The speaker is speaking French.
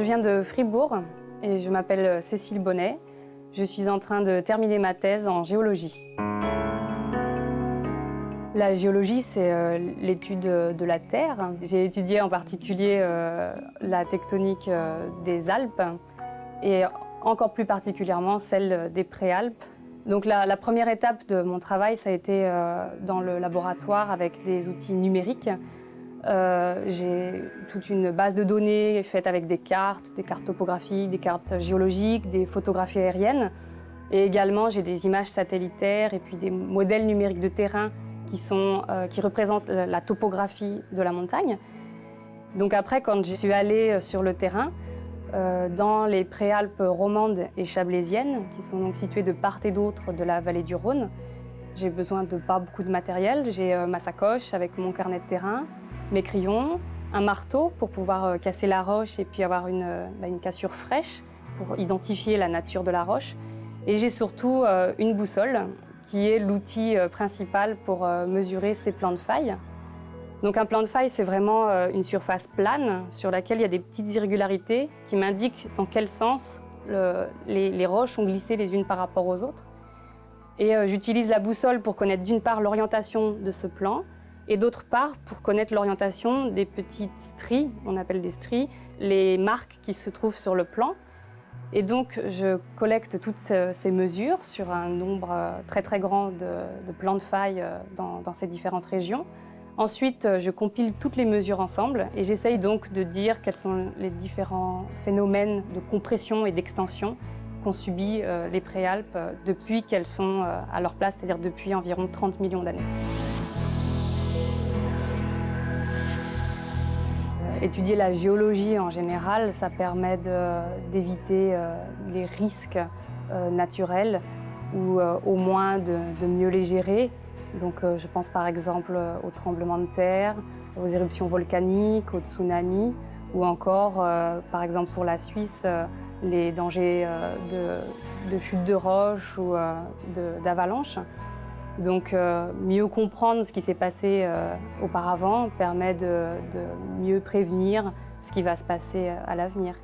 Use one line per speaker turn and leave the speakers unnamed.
Je viens de Fribourg et je m'appelle Cécile Bonnet. Je suis en train de terminer ma thèse en géologie. La géologie, c'est l'étude de la Terre. J'ai étudié en particulier la tectonique des Alpes et encore plus particulièrement celle des Préalpes. Donc la première étape de mon travail, ça a été dans le laboratoire avec des outils numériques. J'ai toute une base de données faite avec des cartes topographiques, des cartes géologiques, des photographies aériennes. Et également, j'ai des images satellitaires et puis des modèles numériques de terrain qui représentent la topographie de la montagne. Donc après, quand je suis allée sur le terrain, dans les Préalpes romandes et chablaisiennes, qui sont donc situées de part et d'autre de la vallée du Rhône, j'ai besoin de pas beaucoup de matériel. J'ai ma sacoche avec mon carnet de terrain, mes crayons, un marteau pour pouvoir casser la roche et puis avoir une cassure fraîche pour identifier la nature de la roche. Et j'ai surtout une boussole qui est l'outil principal pour mesurer ces plans de faille. Donc un plan de faille, c'est vraiment une surface plane sur laquelle il y a des petites irrégularités qui m'indiquent dans quel sens les roches ont glissé les unes par rapport aux autres. Et j'utilise la boussole pour connaître d'une part l'orientation de ce plan et d'autre part pour connaître l'orientation des petites stries, on appelle des stries, les marques qui se trouvent sur le plan. Et donc je collecte toutes ces mesures sur un nombre très très grand de plans de faille dans ces différentes régions. Ensuite, je compile toutes les mesures ensemble et j'essaye donc de dire quels sont les différents phénomènes de compression et d'extension qu'ont subi les Préalpes depuis qu'elles sont à leur place, c'est-à-dire depuis environ 30 millions d'années. Étudier la géologie en général, ça permet d'éviter les risques naturels ou au moins de mieux les gérer. Donc je pense par exemple aux tremblements de terre, aux éruptions volcaniques, aux tsunamis ou encore par exemple pour la Suisse, les dangers de chute de roches ou d'avalanches. Donc mieux comprendre ce qui s'est passé auparavant permet de mieux prévenir ce qui va se passer à l'avenir.